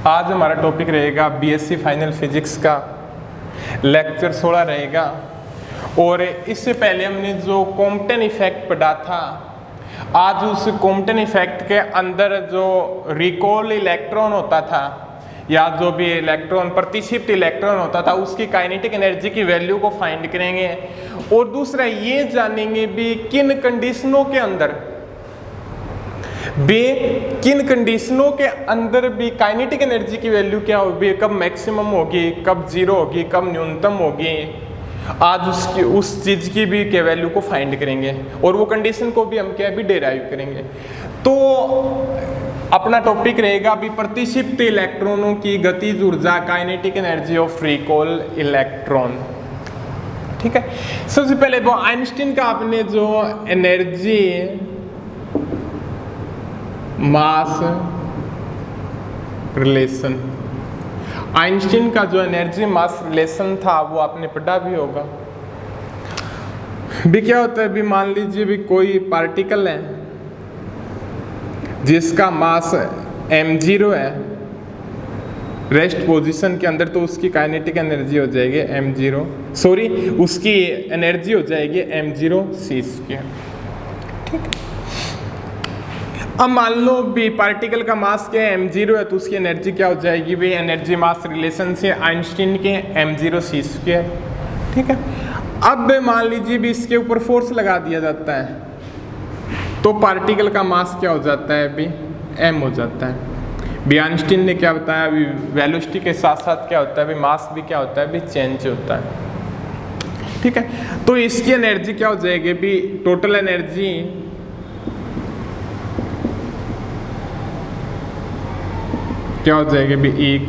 आज हमारा टॉपिक रहेगा बीएससी फाइनल फिजिक्स का लेक्चर 16 रहेगा। और इससे पहले हमने जो कॉम्पटन इफेक्ट पढ़ा था, आज उस कॉम्पटन इफेक्ट के अंदर जो रिकॉल इलेक्ट्रॉन होता था या जो भी इलेक्ट्रॉन प्रतिक्षिप्त इलेक्ट्रॉन होता था उसकी काइनेटिक एनर्जी की वैल्यू को फाइंड करेंगे। और दूसरा ये जानेंगे भी किन कंडीशनों के अंदर भी काइनेटिक एनर्जी की वैल्यू क्या होगी, कब मैक्सिमम होगी, कब जीरो होगी, कब न्यूनतम होगी। आज उस चीज की भी क्या वैल्यू को फाइंड करेंगे और वो कंडीशन को भी हम क्या भी डेराइव करेंगे। तो अपना टॉपिक रहेगा अभी प्रतिक्षिप्त इलेक्ट्रॉनों की गतिज ऊर्जा, kinetic energy of recall electron. ठीक है, सबसे पहले वो आइंस्टीन का आपने जो एनर्जी मास रिलेशन, आइंस्टीन का जो एनर्जी मास रिलेशन था वो आपने पढ़ा भी होगा। भी क्या होता है, भी मान लीजिए भी कोई पार्टिकल है जिसका मास m0 है रेस्ट पोजीशन के अंदर, तो उसकी काइनेटिक एनर्जी हो जाएगी उसकी एनर्जी हो जाएगी m0c²। ठीक है, अब मान लो भी पार्टिकल का मास क्या है, m0 है, तो उसकी एनर्जी क्या हो जाएगी, वे एनर्जी मास रिलेशन से आइंस्टीन के m0c²। ठीक है, अब मान लीजिए भी इसके ऊपर फोर्स लगा दिया जाता है तो पार्टिकल का मास क्या हो जाता है, भी m हो जाता है। भी आइंस्टीन ने क्या बताया, अभी वेलोसिटी के साथ साथ क्या होता है, भी मास भी क्या होता है, भी चेंज होता है। ठीक है, तो इसकी एनर्जी क्या हो जाएगी, भी टोटल एनर्जी क्या हो जाएगी, भी E=mc²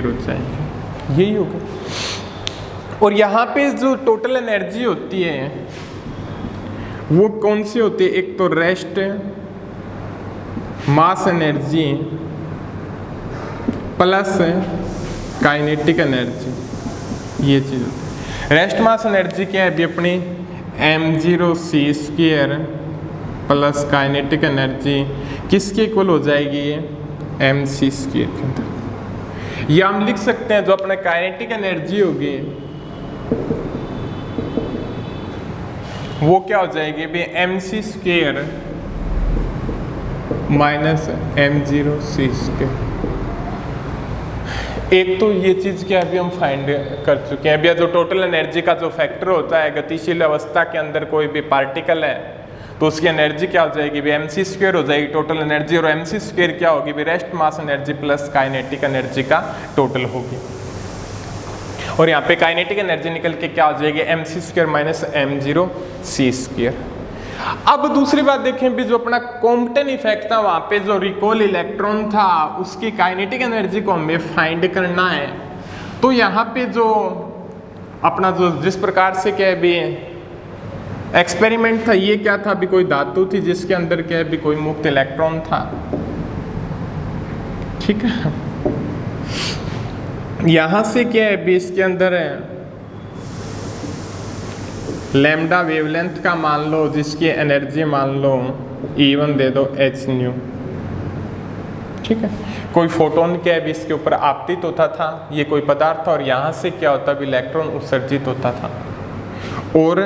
हो जाएगी, यही होगा। और यहाँ पे जो टोटल एनर्जी होती है वो कौन सी होती है, एक तो rest mass energy plus kinetic energy, ये चीज़ होती है। रेस्ट मास एनर्जी क्या है, भी अपनी m0c² प्लस काइनेटिक एनर्जी किसके इक्वल हो जाएगी, ये mc² के अंदर। या हम लिख सकते हैं जो अपने काइनेटिक एनर्जी होगी वो क्या हो जाएगी, भी mc² माइनस m0c²। एक तो ये चीज़ क्या अभी हम फाइंड कर चुके हैं। अभी जो टोटल एनर्जी का जो फैक्टर होता है गतिशील अवस्था के अंदर कोई भी पार्टिकल है तो उसकी एनर्जी क्या हो जाएगी, भी mc² हो जाएगी टोटल एनर्जी। और mc² क्या होगी, भी rest mass energy plus kinetic energy का टोटल होगी। और यहाँ पे काइनेटिक एनर्जी निकल के क्या हो जाएगी, mc² माइनस m0c²। अब दूसरी बात देखें, भी जो अपना कॉम्पटन इफेक्ट था वहाँ पे जो रिकॉल इलेक्ट्रॉन था उसकी काइनेटिक एनर्जी को हमें फाइंड करना है। तो यहाँ पे जो अपना जो जिस प्रकार से क्या है भी एक्सपेरिमेंट था, ये क्या था, भी कोई धातु थी जिसके अंदर क्या है भी कोई मुक्त इलेक्ट्रॉन था। ठीक है, यहाँ से क्या है भी इसके अंदर है लैम्डा वेवलेंथ का मान लो, जिसकी एनर्जी मान लो E1 दे दो hν। ठीक है, कोई फोटोन क्या है भी इसके ऊपर आपतित होता था, ये कोई पदार्थ था, और यहाँ से क्या होता भी इलेक्ट्रॉन उत्सर्जित होता था और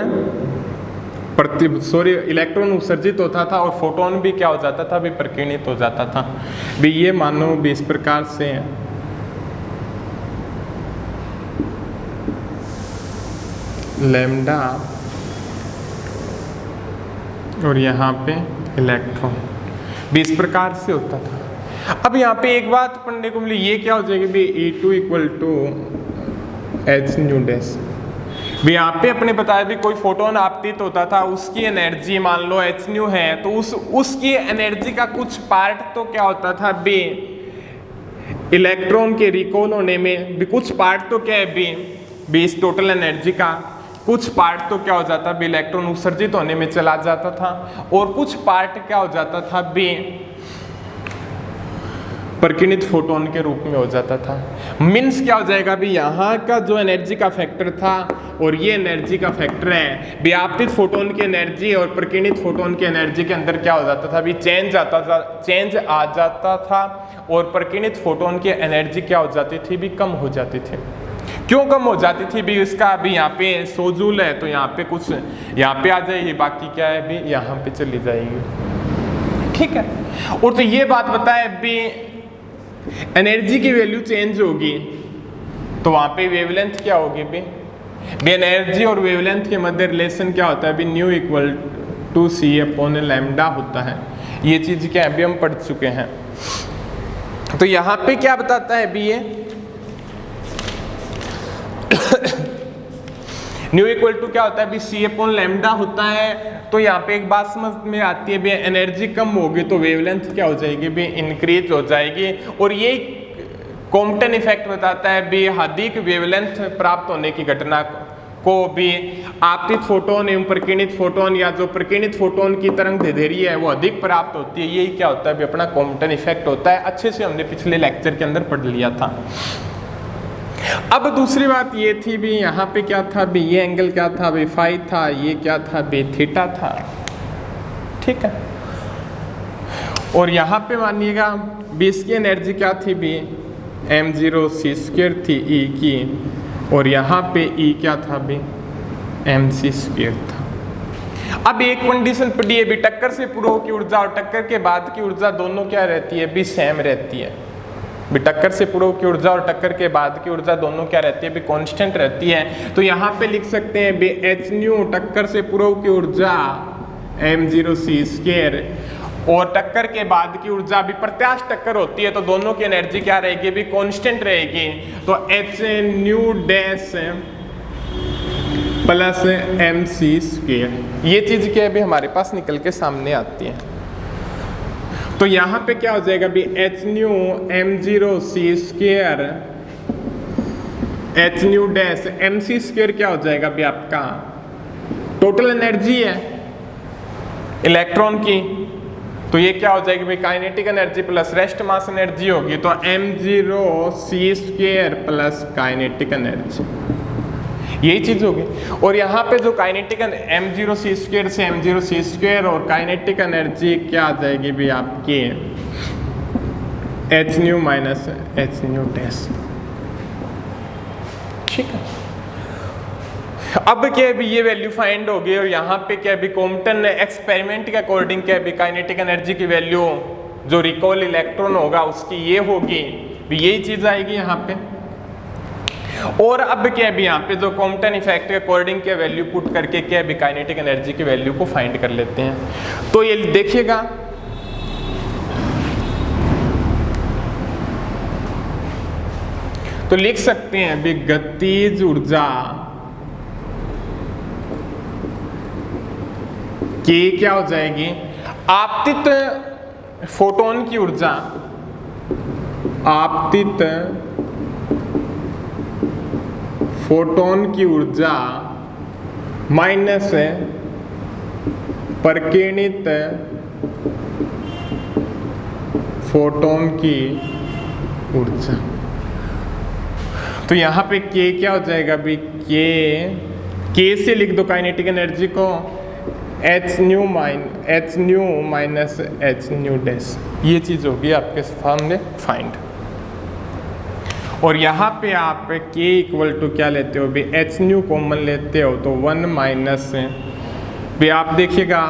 इलेक्ट्रॉन उत्सर्जित होता था और फोटोन भी क्या हो जाता था, भी प्रकीर्णित हो जाता था। भी ये मानो भी इस प्रकार से लैम्डा और यहाँ पे इलेक्ट्रॉन भी इस प्रकार से होता था। अब यहाँ पे एक बात पढ़ने को मिली, ये क्या हो जाएगी, भी E2 = hν। भी यहाँ पे अपने बताया भी कोई फोटोन आपतित होता था, उसकी एनर्जी मान लो hν है, तो उसकी एनर्जी का कुछ पार्ट तो क्या होता था, भी इलेक्ट्रॉन के रिकॉल होने में, भी कुछ पार्ट तो क्या है भी इस टोटल एनर्जी का कुछ पार्ट तो क्या हो जाता, भी इलेक्ट्रॉन उत्सर्जित होने में चला जाता था, और कुछ पार्ट क्या हो जाता था, भी प्रकीर्णित फोटोन के रूप में हो जाता था। मीन्स क्या हो जाएगा, भी यहाँ का जो एनर्जी का फैक्टर था और ये एनर्जी का फैक्टर है। व्याप्तित फोटोन की एनर्जी और प्रकीर्णित फोटोन की एनर्जी के अंदर क्या हो जाता था, अभी चेंज आ जाता था और प्रकीर्णित फोटोन की एनर्जी क्या हो जाती थी, भी कम हो जाती थी। क्यों कम हो जाती थी भी, इसका अभी यहाँ पे 100 जूल है तो यहाँ पे कुछ यहाँ पे आ जाएगी, बाकी क्या है भी यहाँ पे चली जाएगी, ठीक है। और तो ये बात बताए भी एनर्जी की वैल्यू चेंज होगी तो वहाँ पे वेवलेंथ क्या होगी भी एनर्जी और वेवलेंथ के मध्य रिलेशन क्या होता है भी nu equal to c upon lambda होता है। ये चीज क्या अभी हम पढ़ चुके हैं। तो यहाँ पे क्या बताता है भी ये न्यू इक्वल टू क्या होता है भी सी अपॉन लैम्डा होता है। तो यहाँ पे एक बात समझ में आती है भी एनर्जी कम होगी तो वेवलेंथ क्या हो जाएगी भी इंक्रीज हो जाएगी। और ये कॉम्पटन इफेक्ट बताता है भी अधिक वेवलेंथ प्राप्त होने की घटना को भी आपतित फोटोन एवं प्रकीर्णित फोटोन या जो प्रकीर्णित फोटोन की तरंग दैर्ध्य है वो अधिक प्राप्त होती है। यही क्या होता है भी अपना कॉम्पटन इफेक्ट होता है। अच्छे से हमने पिछले लेक्चर के अंदर पढ़ लिया था। अब दूसरी बात ये थी भी यहाँ पे क्या था भी ये एंगल क्या था भी फाई था, ये क्या था भी थीटा था, ठीक है। और यहाँ पे मानिएगा भी इसकी एनर्जी क्या थी भी m0 c² थी E की, और यहाँ पे E क्या था भी mc² था। अब एक कंडीशन पड़ी है भी टक्कर से पूर्व की ऊर्जा और टक्कर के बाद की ऊर्जा दोनों क्या रहती है भी सेम रहती है। भी टक्कर से पूर्व की ऊर्जा और टक्कर के बाद की ऊर्जा दोनों क्या रहती है भी कांस्टेंट रहती है। तो यहाँ पे लिख सकते हैं भी h न्यू टक्कर से पूर्व की ऊर्जा m0 c² और टक्कर के बाद की ऊर्जा भी प्रत्यास्थ टक्कर होती है तो दोनों की एनर्जी क्या रहेगी भी कांस्टेंट रहेगी। तो h new dash plus mc², ये चीज क्या है भी हमारे पास निकल के सामने आती है। तो यहाँ पे क्या हो जाएगा भी h new m0 c² h new dash mc² क्या हो जाएगा भी आपका टोटल एनर्जी है इलेक्ट्रॉन की। तो ये क्या हो जाएगी भाई kinetic energy plus rest mass energy होगी। तो m0 c² plus kinetic energy, यही चीज होगी। और यहाँ पे जो काइनेटिक m0 c² से m0 c² और काइनेटिक एनर्जी क्या आ जाएगी भी आपकी h new minus h new dash, ठीक है। अब क्या है भी ये वैल्यू फाइंड हो गई और यहाँ पे क्या है भी कॉम्पटन एक्सपेरिमेंट के अकॉर्डिंग क्या है भी काइनेटिक एनर्जी की वैल्यू जो रिकॉल इलेक्ट्रॉन होगा उसकी ये होगी भी यही चीज आएगी यहाँ पे। और अब क्या है भी यहाँ पे जो कॉम्पटन इफेक्ट के अकॉर्डिंग क्या वैल्यू पुट करके क्या है भी काइनेटिक एनर्जी की वैल्यू को फाइंड कर लेते हैं। तो ये देखिएगा तो लिख सकते हैं भी गतिज ऊर्जा के क्या हो जाएगी आपतित फोटोन की ऊर्जा, आपतित फोटोन की ऊर्जा माइनस प्रकीर्णित फोटोन की ऊर्जा। तो यहाँ पे के क्या हो जाएगा भी के से लिख दो काइनेटिक एनर्जी को h new minus h new dash, ये चीज होगी आपके सामने फाइंड। और यहाँ पे आप k इक्वल टू क्या लेते हो भी h न्यू कॉमन लेते हो तो 1 माइनस भी आप देखिएगा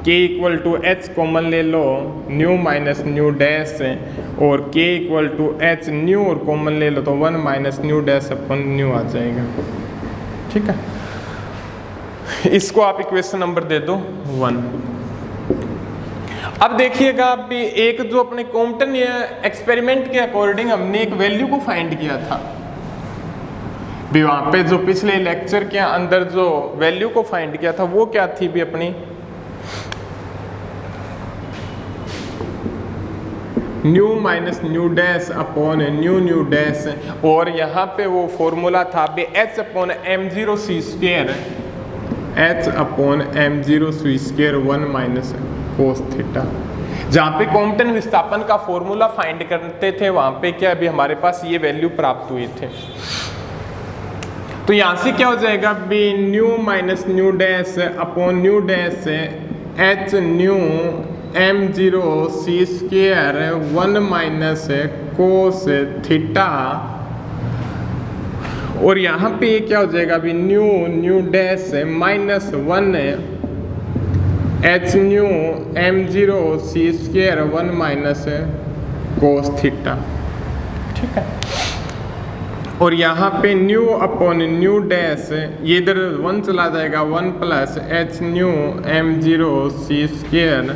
k equal to h common ले लो न्यू माइनस न्यू डैश और k equal to h nu और कॉमन ले लो तो 1 minus nu dash upon nu आ जाएगा, ठीक है। इसको आप इक्वेशन नंबर दे दो 1। अब देखिएगा आप भी एक जो अपने कॉम्पटन एक्सपेरिमेंट के अकॉर्डिंग हमने एक वैल्यू को फाइंड किया था भी वहां पे जो पिछले लेक्चर के अंदर जो वैल्यू को फाइंड किया था वो क्या थी भी अपनी new minus nu dash upon nu dash. और यहाँ पे वो फॉर्मूला था भी h upon m0 c² h upon m0 c² 1 minus cos theta. जहाँ पे कॉम्पटन विस्थापन का फॉर्मूला फाइंड करते थे वहाँ पे क्या अभी हमारे पास ये वैल्यू प्राप्त हुई थे। तो यहाँ से क्या हो जाएगा B nu minus nu dash upon nu dash h nu m0 c square 1 minus cos theta, और यहाँ पे क्या हो जाएगा अभी nu dash minus 1 h nu m0 c square 1 minus cos theta. ठीक है, और यहाँ पे न्यू अपॉन न्यू डैश ये इधर 1 चला जाएगा 1 plus H nu m0 c square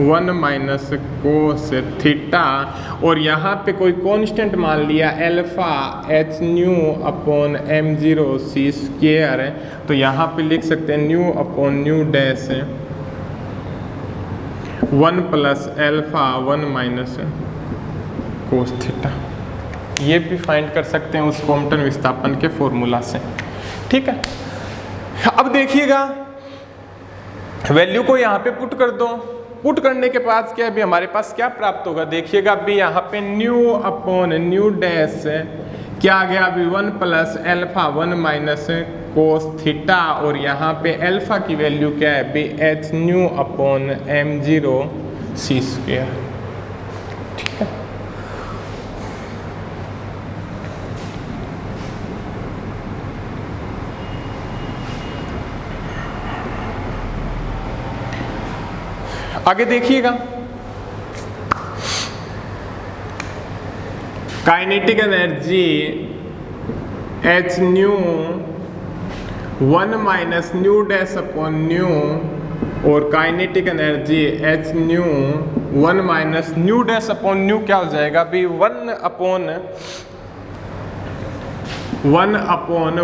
1 minus cos theta, और यहाँ पे कोई कांस्टेंट मान लिया alpha H nu upon m0 c square, तो यहाँ पे लिख सकते हैं new upon nu dash 1 plus alpha 1 minus cos theta. ये भी फाइंड कर सकते हैं उस कॉम्पटन विस्थापन के फॉर्मूला से। ठीक है, अब देखिएगा वैल्यू को यहाँ पे पुट कर दो, पुट करने के बाद क्या अभी हमारे पास क्या प्राप्त होगा देखिएगा। अभी यहाँ पे न्यू अपॉन न्यू डैश क्या आ गया अभी 1 plus alpha 1 minus cos theta, और यहाँ पे अल्फा की वैल्यू क्या है अभी h nu upon m0 c square. ठीक है, आगे देखिएगा kinetic energy h nu 1 minus nu dash upon nu, और kinetic energy h nu 1 minus nu dash upon nu क्या हो जाएगा अभी 1 upon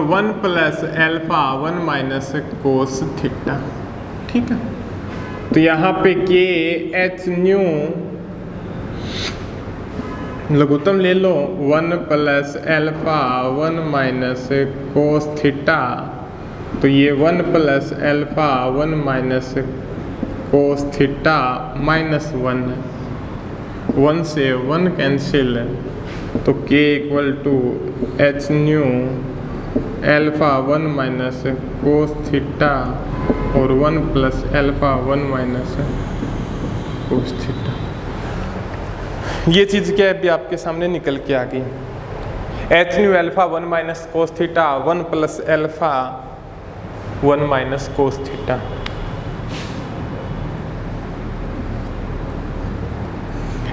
1 plus alpha 1 minus cos theta. ठीक है, तो यहाँ पे के एच न्यू लघुत्तम ले लो 1 plus alpha 1 minus cos theta, तो ये 1 plus alpha 1 minus cos theta minus 1 से 1 कैंसिल, तो k equal to h nu alpha 1 minus cos theta और 1 plus alpha 1 minus cos theta. ये चीज़ क्या है अभी आपके सामने निकल के आ गई। H nu alpha 1 minus cos theta 1 plus alpha 1 minus cos theta.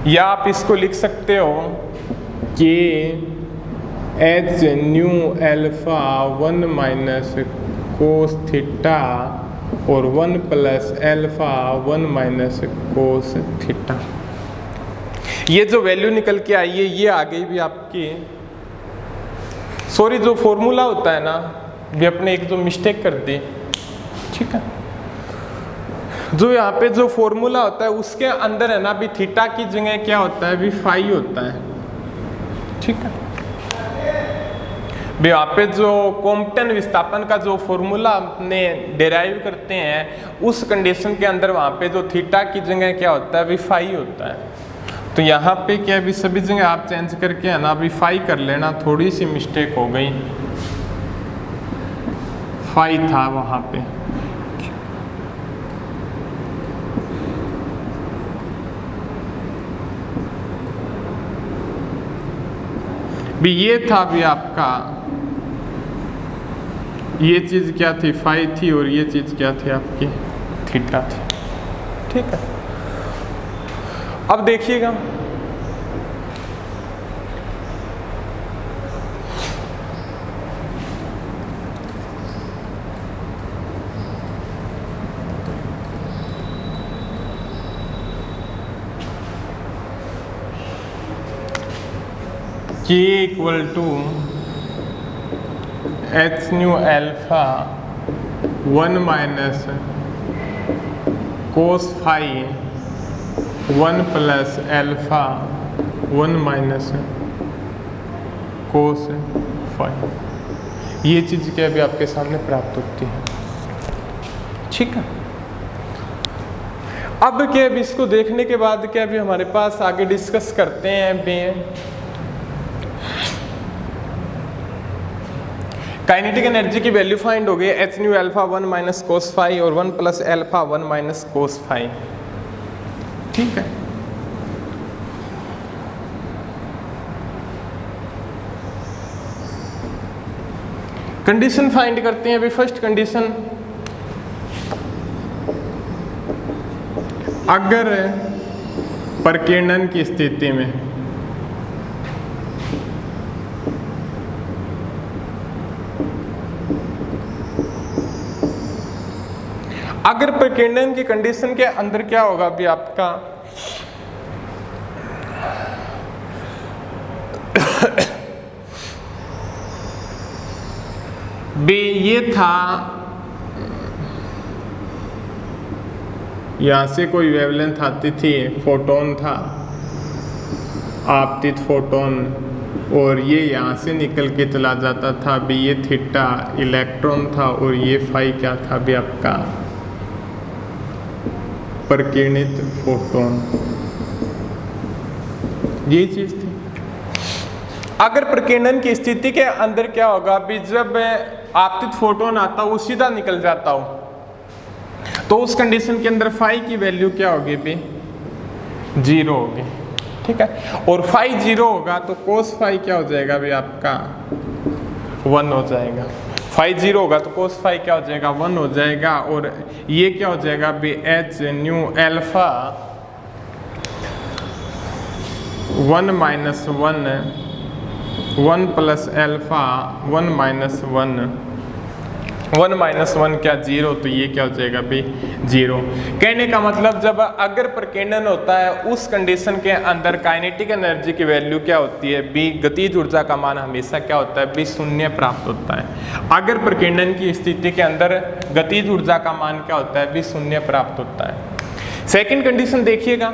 या आप इसको लिख सकते हो कि H nu alpha 1 minus cos theta और 1 plus alpha 1 minus cos theta. ये जो वैल्यू निकल के आई है ये आ गई भी आपकी, सॉरी जो फॉर्मूला होता है ना भी अपने एक जो मिस्टेक कर दी। ठीक है, जो यहाँ पे जो फॉर्मूला होता है उसके अंदर है ना भी थीटा की जगह क्या होता है भी फाई होता है। ठीक है, भी यहाँ पे जो कॉम्पटन विस्थापन का जो फॉर्मूला अपने डेराइव करते हैं उस कंडीशन के अंदर वहाँ पे जो थीटा की जगह क्या होता है भी फाई होता है। तो यहाँ पे क्या भी सभी जगह आप चेंज करके है ना अभी फाई कर लेना, थोड़ी सी मिस्टेक हो गई, फाई था वहाँ पे। भी ये था भी आपका, ये चीज़ क्या थी फाई थी और ये चीज़ क्या थी आपकी थीटा थी। ठीक है, अब देखिएगा K equal to h nu alpha 1 minus cos phi 1 plus alpha 1 minus cos phi. ये चीज़ क्या भी आपके सामने प्राप्त होती है। ठीक है, अब क्या भी इसको देखने के बाद क्या भी हमारे पास आगे डिस्कस करते हैं भी काइनेटिक एनर्जी की वैल्यू फाइंड हो गई h nu alpha 1 minus cos phi और 1 plus alpha 1 minus cos phi. ठीक है, कंडीशन फाइंड करते हैं। अभी फर्स्ट कंडीशन, अगर प्रकीर्णन की स्थिति में अगर प्रकीर्णन की कंडीशन के अंदर क्या होगा अभी आपका बी ये था, यहां से कोई वेवलेंथ आती थी, फोटोन था, आपतित फोटोन, और ये यहाँ से निकल के चला जाता था। भी ये थीटा इलेक्ट्रॉन था और ये फाई क्या था भी आपका प्रकीर्णित फोटोन, ये चीज थी। अगर प्रकीर्णन की स्थिति के अंदर क्या होगा भी जब आपतित फोटोन आता वो सीधा निकल जाता हो, तो उस कंडीशन के अंदर फाई की वैल्यू क्या होगी भी 0 होगी। ठीक है, और फाई 0 होगा तो कोस फाई क्या हो जाएगा भी आपका 1 हो जाएगा। फाई 0 होगा तो कोस फाई क्या हो जाएगा 1 हो जाएगा, और ये क्या हो जाएगा भी h nu alpha 1 minus 1 plus alpha 1 minus 1 minus 1 क्या 0, तो ये क्या हो जाएगा भी 0। कहने का मतलब जब अगर प्रकीर्णन होता है उस कंडीशन के अंदर काइनेटिक एनर्जी की वैल्यू क्या होती है बी, गतिज ऊर्जा का मान हमेशा क्या होता है भी 0 प्राप्त होता है। अगर प्रकीर्णन की स्थिति के अंदर गतिज ऊर्जा का मान क्या होता है भी 0 प्राप्त होता है। सेकेंड कंडीशन देखिएगा,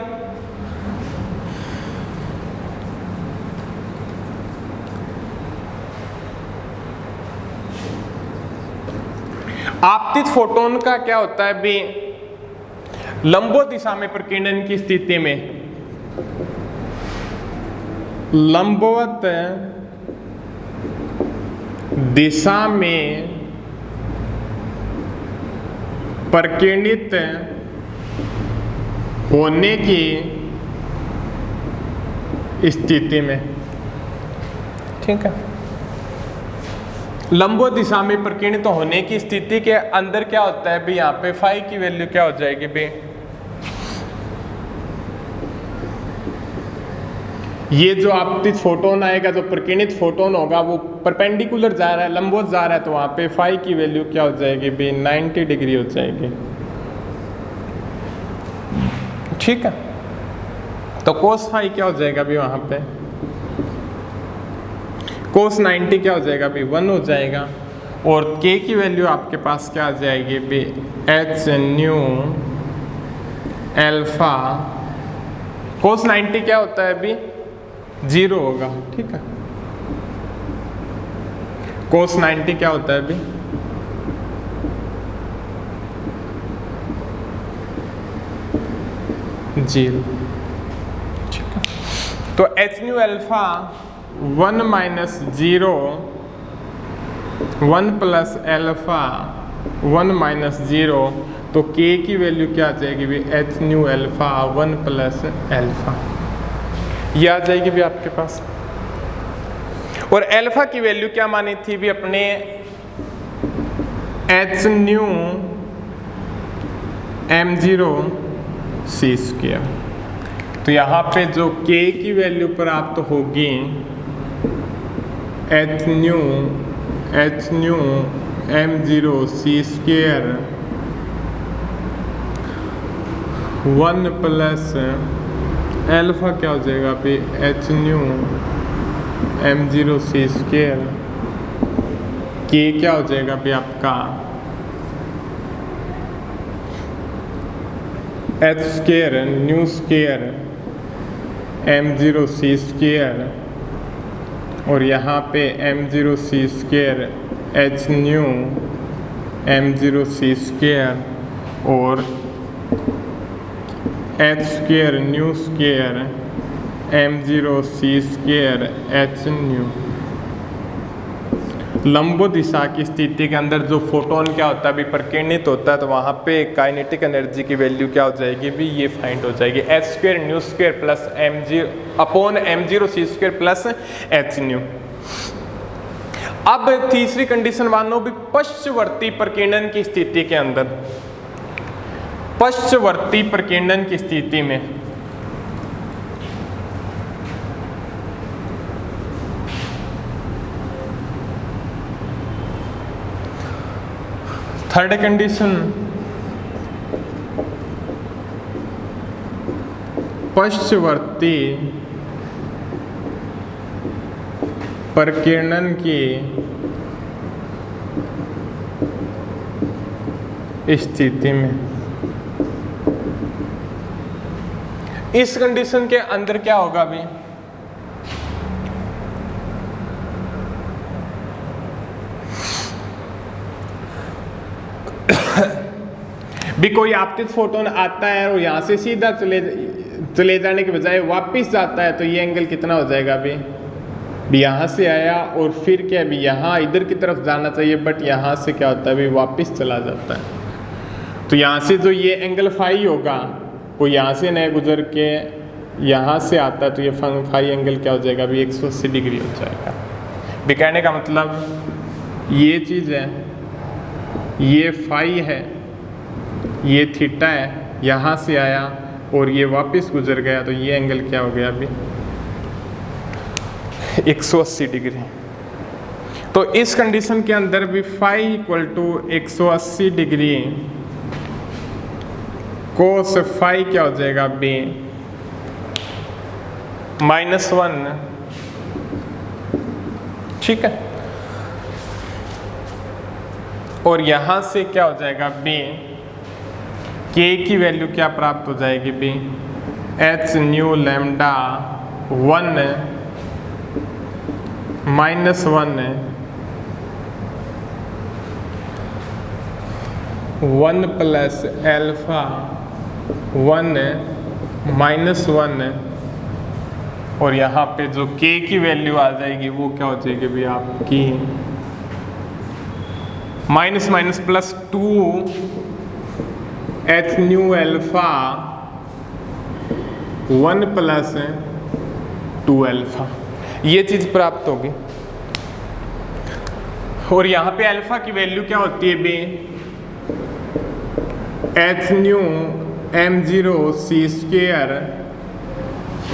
आपतित फोटोन का क्या होता है भी लंबवत दिशा में प्रकीर्णन की स्थिति में, लंबवत दिशा में प्रकीर्णित होने की स्थिति में, ठीक है, लंबवत दिशा में प्रकीर्णित होने की स्थिति के अंदर क्या होता है भी यहाँ पे फाई की वैल्यू क्या हो जाएगी भी ये जो आपतित फोटोन आएगा, जो प्रकीर्णित फोटोन होगा वो परपेंडिकुलर जा रहा है, लंबवत जा रहा है, तो वहाँ पे फाई की वैल्यू क्या हो जाएगी भी 90 डिग्री हो जाएगी। ठीक है, तो कोस फाई क्या हो जाएगा भी वहाँ पे कोस 90 क्या हो जाएगा भी 1 हो जाएगा, और k की वैल्यू आपके पास क्या आ जाएगी भी एच न्यू अल्फा, कोस 90 क्या होता है भी 0 होगा। ठीक है, कोस 90 क्या होता है भी 0। ठीक है, तो H nu alpha 1 minus 0 1 plus alpha 1 minus 0, तो k की वैल्यू क्या आ जाएगी भी h nu alpha 1 plus alpha, ये आ जाएगी भी आपके पास। और अल्फा की वैल्यू क्या मानी थी भी अपने H nu m0 c square, तो यहाँ पे जो k की वैल्यू प्राप्त होगी h nu m0 c square 1 plus alpha क्या हो जाएगा भी h nu m0 c square, k क्या हो जाएगा भी आपका h square nu square m0 c square, और यहाँ पे m0 c square h nu m0 c square, और h square nu square m0 c square h nu. लंबो दिशा की स्थिति के अंदर जो फोटोन क्या होता है, अभी प्रकीर्णित होता है, तो वहाँ पे काइनेटिक एनर्जी की वैल्यू क्या हो जाएगी भी, ये फाइंड हो जाएगी h² ν² plus m0 upon m0 c² plus h nu. अब तीसरी कंडीशन मान लो भी पश्चवर्ती प्रकीर्णन की स्थिति के अंदर, पश्चवर्ती प्रकीर्णन की स्थिति में थर्ड कंडीशन, पश्चवर्ती प्रकीर्णन की स्थिति में, इस कंडीशन के अंदर क्या होगा भी, भी कोई आपतित फोटोन आता है और यहाँ से सीधा चले जाने के बजाय वापस जाता है, तो ये एंगल कितना हो जाएगा भी यहाँ से आया और फिर क्या भी यहाँ इधर की तरफ जाना चाहिए, बट यहाँ से क्या होता है भी वापस चला जाता है, तो यहाँ से जो ये एंगल फाई होगा, कोई यहाँ से नए गुजर के यहाँ से आता है, तो ये फाई एंगल क्या हो जाएगा भी 180 डिग्री हो जाएगा। भी कहने का मतलब ये चीज़ है, ये फाई है, ये थीटा है, यहाँ से आया और ये वापस गुजर गया, तो ये एंगल क्या हो गया अभी 180 डिग्री। तो इस कंडीशन के अंदर भी phi equal to 180 degree cos phi क्या हो जाएगा बी -1, ठीक है। और यहां से क्या हो जाएगा बी, के की वैल्यू क्या प्राप्त हो जाएगी B, h nu lambda 1 -1 plus alpha 1 -1, और यहाँ पे जो k की वैल्यू आ जाएगी वो क्या हो जाएगी भी आपकी minus minus plus 2 h new alpha 1 plus 2 alpha, ये चीज प्राप्त होगी। और यहाँ पे अल्फा की वैल्यू क्या होती है B, h new m0 c²,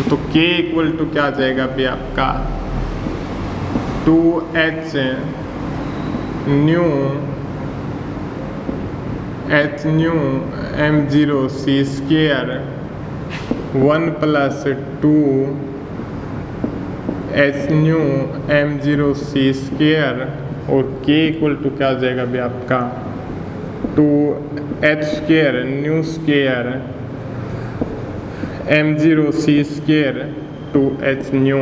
तो k इक्वल टू क्या आ जाएगा बी आपका 2h new m0 c² 1 plus 2 h new m0 c², और k इक्वल टू क्या हो जाएगा भी आपका 2h² न्यू² m0 c² 2h new,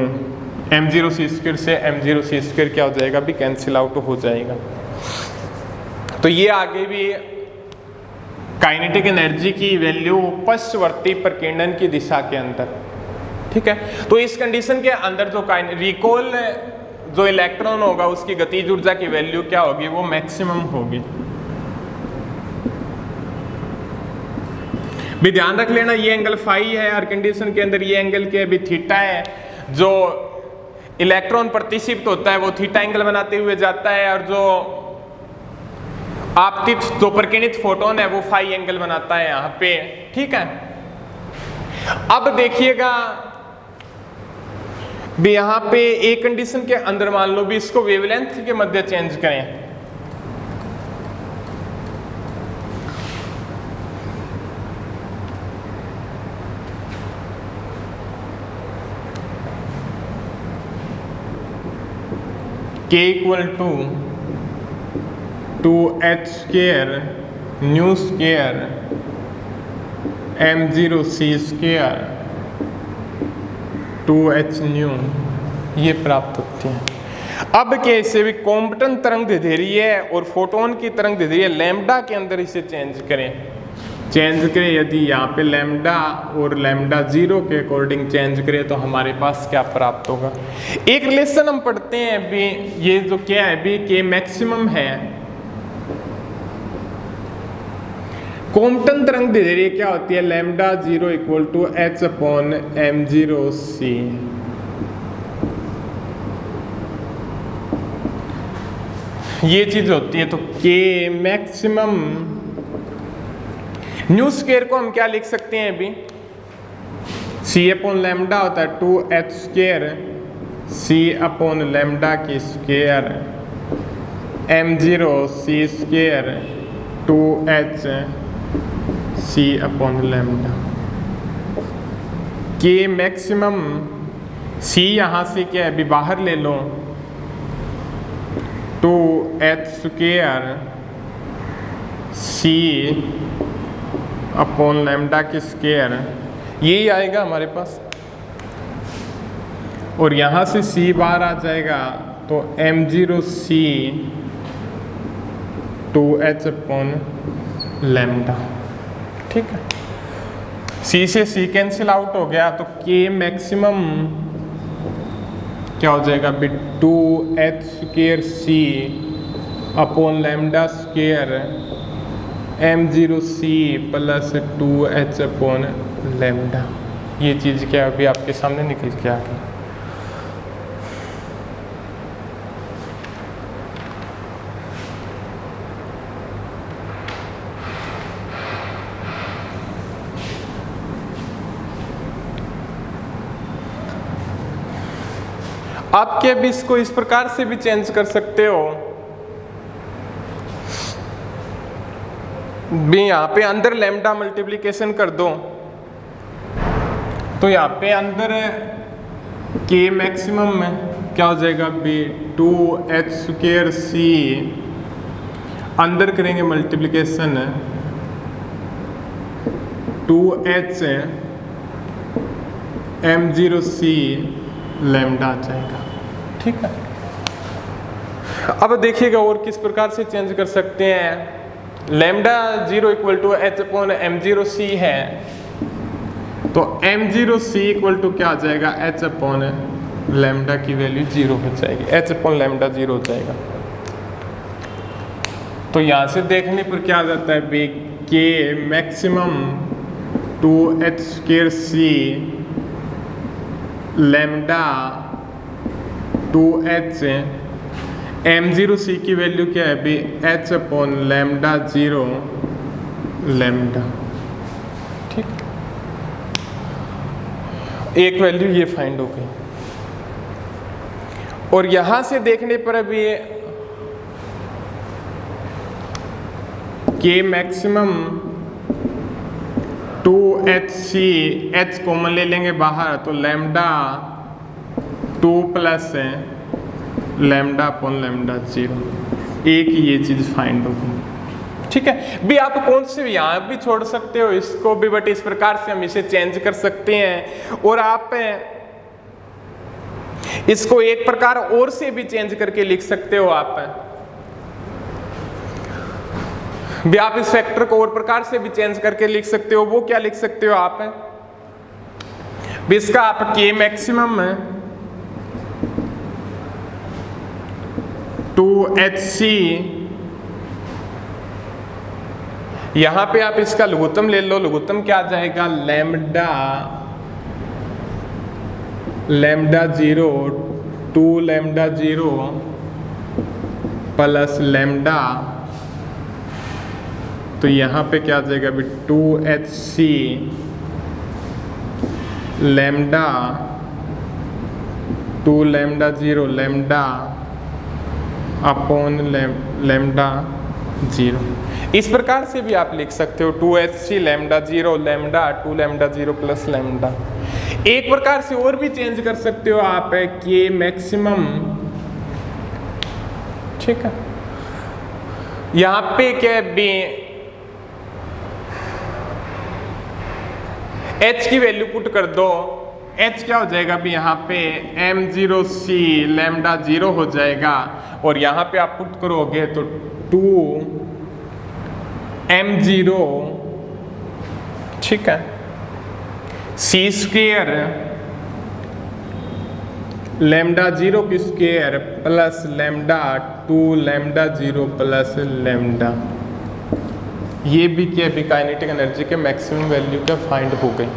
m0 c² से m0 c² क्या हो जाएगा भी कैंसिल आउट हो जाएगा। तो ये आगे भी काइनेटिक एनर्जी की वैल्यू पश्चवर्ती प्रकीर्णन की दिशा के अंदर, ठीक है। तो इस कंडीशन के अंदर जो रिकॉल जो इलेक्ट्रॉन होगा उसकी गतिज ऊर्जा की वैल्यू क्या होगी, वो मैक्सिमम होगी। भी ध्यान रख लेना ये एंगल फाई है, हर कंडीशन के अंदर ये एंगल क्या है भी थीटा है, जो इलेक्ट्रॉन प्रतिक्षिप्त होता है वो थीटा एंगल बनाते हुए जाता है, और जो आपतित जो प्रकीर्णित फोटोन है वो फाई एंगल बनाता है यहाँ पे, ठीक है। अब देखिएगा भी यहाँ पे एक कंडीशन के अंदर मान लो भी इसको वेवलेंथ के मध्य चेंज करें, k इक्वल टू 2h² न्यू² m0 c² 2h न्यू, ये प्राप्त होती है। अब कैसे भी कॉम्पटन तरंग धिधेरी है और फोटोन की तरंग धिधेरी है, लैम्डा के अंदर इसे चेंज करें, चेंज करें, यदि यहाँ पे लैम्डा और लैम्डा 0 के अकॉर्डिंग चेंज करें तो हमारे पास क्या प्राप्त होगा। एक रिलेशन हम पढ़ते हैं अभी, ये जो क्या है अभी के मैक्सिमम है, कॉम्पटन तरंग दैर्ध्य क्या होती है, lambda 0 equal to h upon m0 c। ये चीज होती है। तो के मैक्सिमम न्यू स्क्वायर को हम क्या लिख सकते हैं अभी, c अपॉन लैम्डा होता है 2h square c upon lambda की square m0 c square 2h c upon lambda. K maximum c यहाँ से क्या है अभी बाहर ले लो, 2h square c upon lambda की स्क्वायर, यही आएगा हमारे पास। और यहाँ से c बाहर आ जाएगा तो m0 c 2h upon lambda. ठीक है, c से c कैंसिल आउट हो गया तो k मैक्सिमम क्या हो जाएगा अभी 2h square c upon lambda square m0 c plus 2h upon lambda. ये चीज़ क्या अभी आपके सामने निकल के आ गई। आप क्या भी इसको इस प्रकार से भी चेंज कर सकते हो, भी यहाँ पे अंदर लैम्डा मल्टीप्लिकेशन कर दो तो यहाँ पे अंदर के मैक्सिमम में क्या हो जाएगा बी 2h स्क्वायर c, अंदर करेंगे multiplication 2h m0 c lambda आ जाएगा। ठीक है, अब देखिएगा और किस प्रकार से चेंज कर सकते हैं। Lambda 0 equal to h upon m0 c है तो m0 c इक्वल टू क्या आ जाएगा, h अपॉन लैम्डा की वैल्यू 0 हो जाएगी, h अपॉन लैम्डा 0 हो जाएगा। तो यहाँ से देखने पर क्या आ जाता है बी के maximum 2h square c lambda 2h m0 c की वैल्यू क्या है अभी h अपॉन लैम्डा 0 लैम्डा। ठीक, एक वैल्यू ये फाइंड हो गई। और यहां से देखने पर अभी के मैक्सिमम 2hc, h कॉमन ले लेंगे बाहर तो lambda 2 plus lambda upon lambda 0, एक ये चीज फाइंड होगी। ठीक है, भी आप कौन से यहाँ भी छोड़ सकते हो इसको भी, बट इस प्रकार से हम इसे चेंज कर सकते हैं। और आप इसको एक प्रकार और से भी चेंज करके लिख सकते हो। आप भी आप इस फैक्टर को और प्रकार से भी चेंज करके लिख सकते हो। वो क्या लिख सकते हो आप, भी इसका आप के मैक्सिमम 2hc, यहां पे आप इसका लघुत्तम ले लो, लघुत्तम क्या आ जाएगा लैम्डा 0 2 लैम्डा 0 प्लस लैम्डा, तो यहाँ पे क्या आ जाएगा अभी 2hc lambda 2 lambda 0 lambda upon lambda 0। इस प्रकार से भी आप लिख सकते हो 2hc lambda 0 lambda 2 lambda 0 plus lambda. एक प्रकार से और भी चेंज कर सकते हो आप के मैक्सिमम। ठीक है, यहाँ पे क्या बी h की वैल्यू पुट कर दो, h क्या हो जाएगा अभी यहाँ पे m0 c लैम्डा 0 हो जाएगा। और यहाँ पे आप पुट करोगे तो 2 m0 ठीक है। सी स्क्वेयर लैम्डा 0 की square plus lambda 2 lambda 0 plus lambda, ये भी क्या भी काइनेटिक एनर्जी के मैक्सिमम वैल्यू क्या फाइंड हो गई।